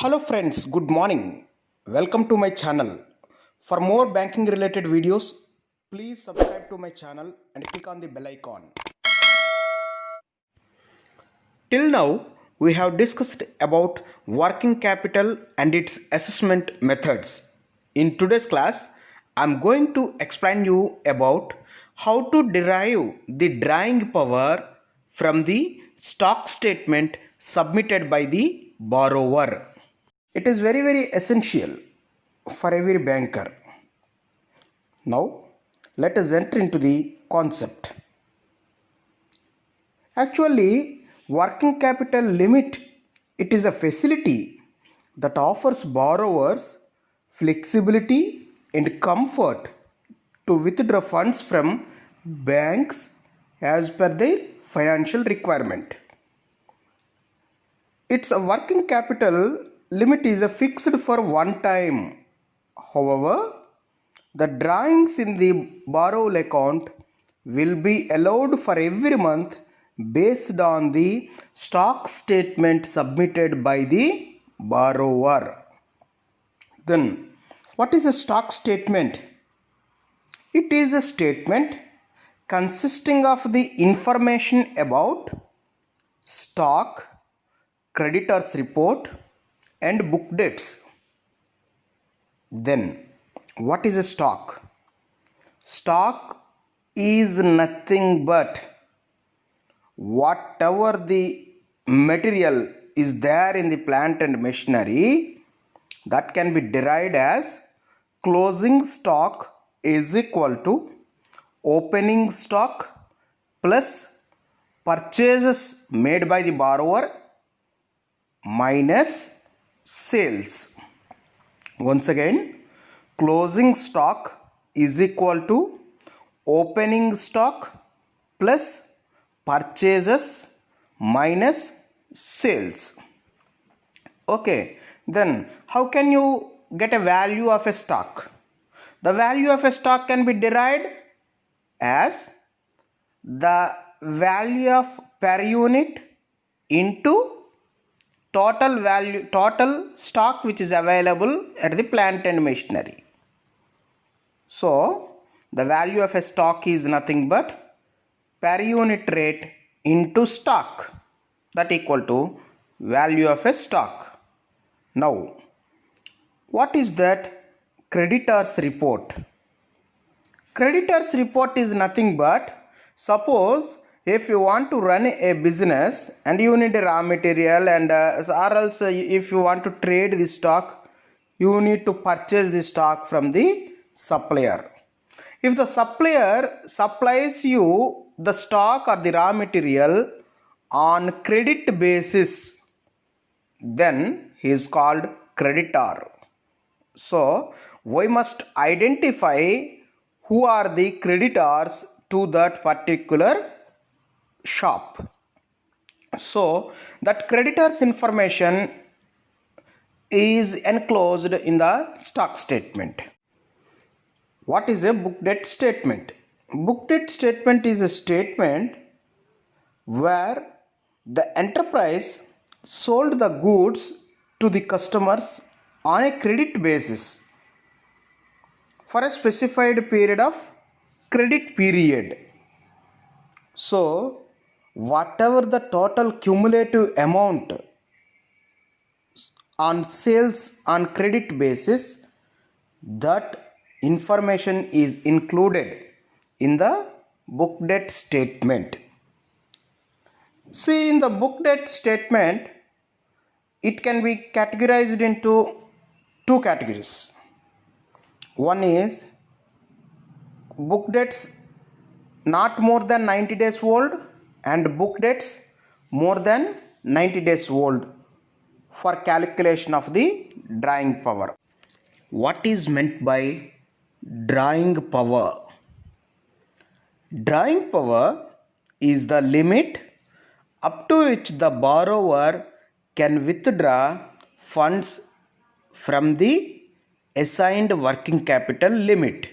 Hello friends, good morning. Welcome to my channel. For more banking related videos, please subscribe to my channel and click on the bell icon. Till now, we have discussed about working capital and its assessment methods. In today's class, I am going to explain you about how to derive the drawing power from the stock statement submitted by the borrower. It is very essential for every banker. Now, let us enter into the concept. Actually, working capital limit, it is a facility that offers borrowers flexibility and comfort to withdraw funds from banks as per their financial requirement. Its working capital limit is fixed for one time. However, the drawings in the borrower account will be allowed for every month based on the stock statement submitted by the borrower. Then, what is a stock statement? It is a statement consisting of the information about stock, creditors report, and book dates. Then, what is a stock? Stock is nothing but whatever the material is there in the plant and machinery that can be derived as closing stock is equal to opening stock plus purchases made by the borrower minus sales. Once again, closing stock is equal to opening stock plus purchases minus sales. Okay, then how can you get a value of a stock? The value of a stock can be derived as the value of per unit into total stock which is available at the plant and machinery. So the value of a stock is nothing but per unit rate into stock, that equal to value of a stock. Now, what is that creditors report? Creditors report is nothing but, suppose if you want to run a business and you need a raw material and or else if you want to trade the stock, you need to purchase the stock from the supplier. If the supplier supplies you the stock or the raw material on credit basis, then he is called creditor. So we must identify who are the creditors to that particular shop. So that creditors information is enclosed in the stock statement. What is a book debt statement? Book debt statement is a statement where the enterprise sold the goods to the customers on a credit basis for a specified period of credit period. So, whatever the total cumulative amount on sales on credit basis, that information is included in the book debt statement. See, in the book debt statement, it can be categorized into two categories. One is book debts not more than 90 days old and book debts more than 90 days old for calculation of the drawing power. What is meant by drawing power? Drawing power is the limit up to which the borrower can withdraw funds from the assigned working capital limit.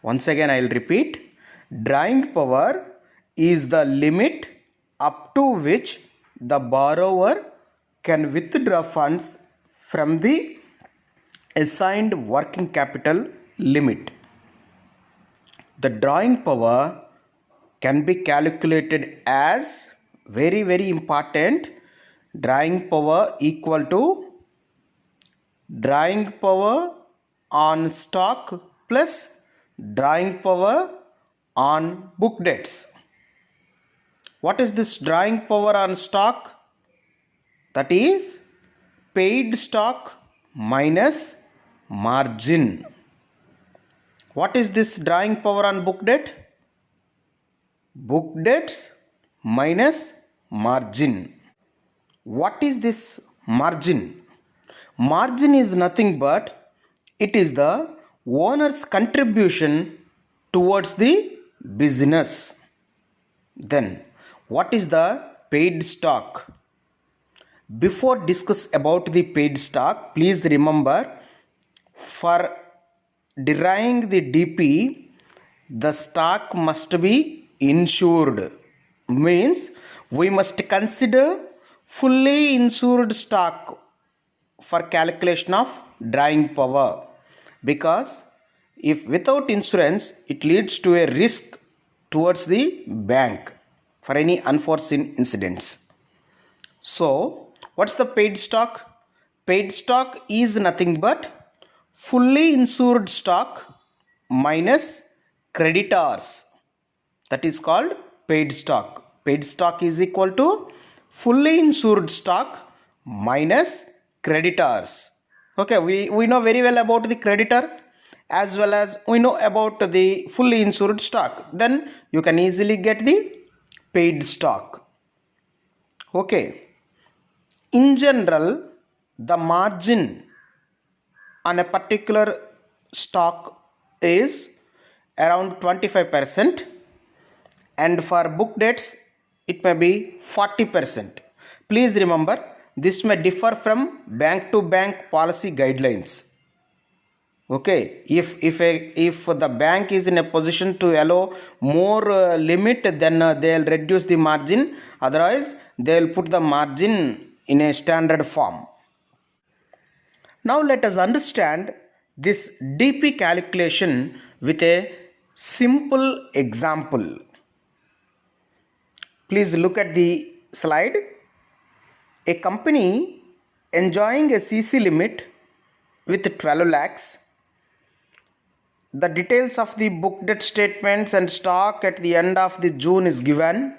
Once again, I will repeat. Drawing power is the limit up to which the borrower can withdraw funds from the assigned working capital limit. The drawing power can be calculated as, very important, drawing power equal to drawing power on stock plus drawing power on book debts. What is this drawing power on stock? That is paid stock minus margin. What is this drawing power on book debt? Book debts minus margin. What is this margin? Margin is nothing but it is the owner's contribution towards the business. Then what is the paid stock? Before discuss about the paid stock, please remember, for deriving the DP, the stock must be insured. Means we must consider fully insured stock for calculation of drawing power, because if without insurance it leads to a risk towards the bank for any unforeseen incidents. So what's the paid stock? Paid stock is nothing but fully insured stock minus creditors. That is called paid stock. Paid stock is equal to fully insured stock minus creditors. Okay, we know very well about the creditor as well as we know about the fully insured stock. Then you can easily get the paid stock. Okay. In general, the margin on a particular stock is around 25%, and for book debts it may be 40%. Please remember, this may differ from bank to bank policy guidelines. Okay, if the bank is in a position to allow more limit, then they'll reduce the margin. Otherwise, they'll put the margin in a standard form. Now let us understand this DP calculation with a simple example. Please look at the slide. A company enjoying a CC limit with 12 lakhs. The details of the book debt statements and stock at the end of the June is given.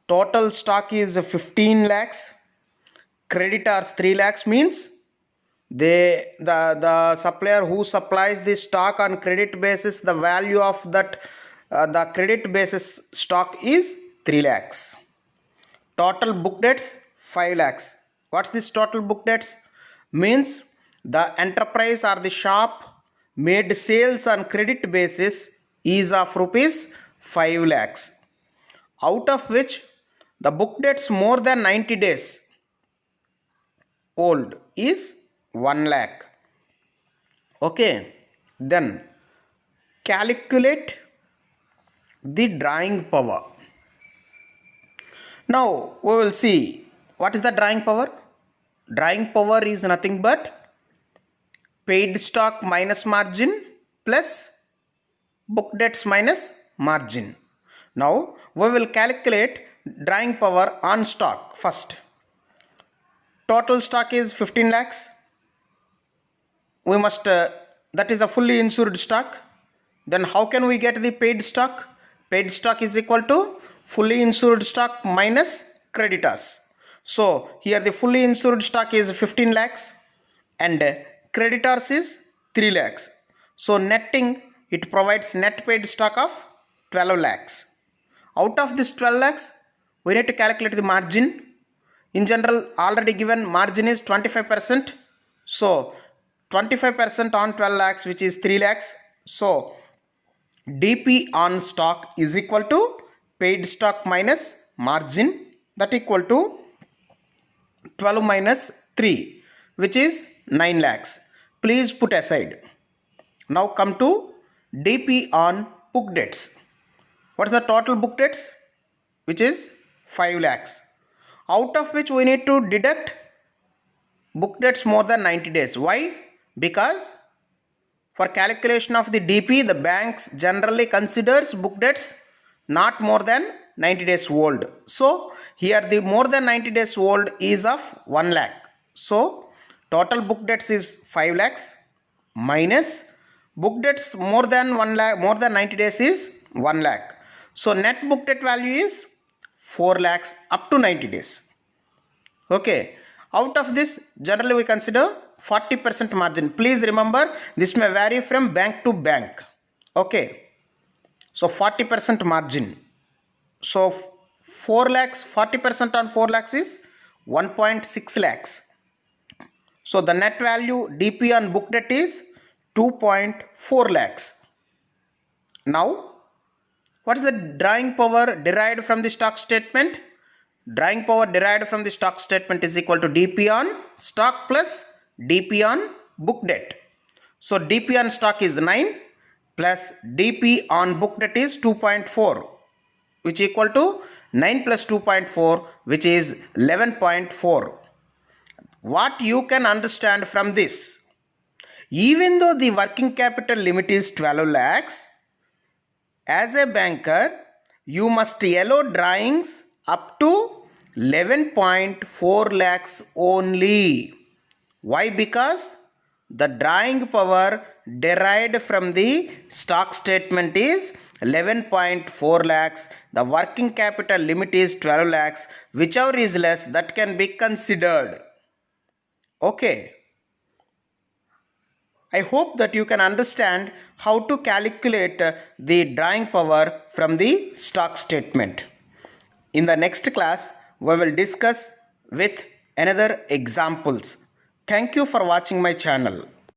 Total stock is 15 lakhs. Creditors 3 lakhs, means the supplier who supplies the stock on credit basis, the value of that the credit basis stock is 3 lakhs. Total book debts 5 lakhs. What's this total book debts? Means the enterprise or the shop made sales on credit basis is of rupees 5 lakhs, out of which the book debts more than 90 days old is 1 lakh. Okay, then calculate the drawing power. Now we will see what is the drawing power. Drawing power is nothing but paid stock minus margin plus book debts minus margin. Now we will calculate drawing power on stock first. Total stock is 15 lakhs. We must that is a fully insured stock. Then how can we get the paid stock? Paid stock is equal to fully insured stock minus creditors. So here the fully insured stock is 15 lakhs and creditors is 3 lakhs. So netting, it provides net paid stock of 12 lakhs. Out of this 12 lakhs, we need to calculate the margin. In general, already given margin is 25%. So 25% on 12 lakhs, which is 3 lakhs. So DP on stock is equal to paid stock minus margin, that equal to 12 minus 3, which is 9 lakhs. Please put aside. Now come to DP on book debts. What is the total book debts? Which is 5 lakhs. out of which we need to deduct book debts more than 90 days. Why? Because for calculation of the DP, the banks generally considers book debts not more than 90 days old. So here the more than 90 days old is of 1 lakh. So total book debts is 5 lakhs minus book debts more than 1 lakh, more than 90 days is 1 lakh. So net book debt value is 4 lakhs up to 90 days. Okay. Out of this, generally we consider 40% margin. Please remember, this may vary from bank to bank. Okay. So 40% margin. So 4 lakhs, 40% on 4 lakhs is 1.6 lakhs. So the net value DP on book debt is 2.4 lakhs. Now, what is the drawing power derived from the stock statement? Drawing power derived from the stock statement is equal to DP on stock plus DP on book debt. So DP on stock is 9 plus DP on book debt is 2.4, which equal to 9 plus 2.4, which is 11.4. What you can understand from this? Even though the working capital limit is 12 lakhs, as a banker, you must allow drawings up to 11.4 lakhs only. Why? Because the drawing power derived from the stock statement is 11.4 lakhs. The working capital limit is 12 lakhs. Whichever is less, that can be considered. Okay. I hope that you can understand how to calculate the drawing power from the stock statement. In the next class, we will discuss with another examples. Thank you for watching my channel.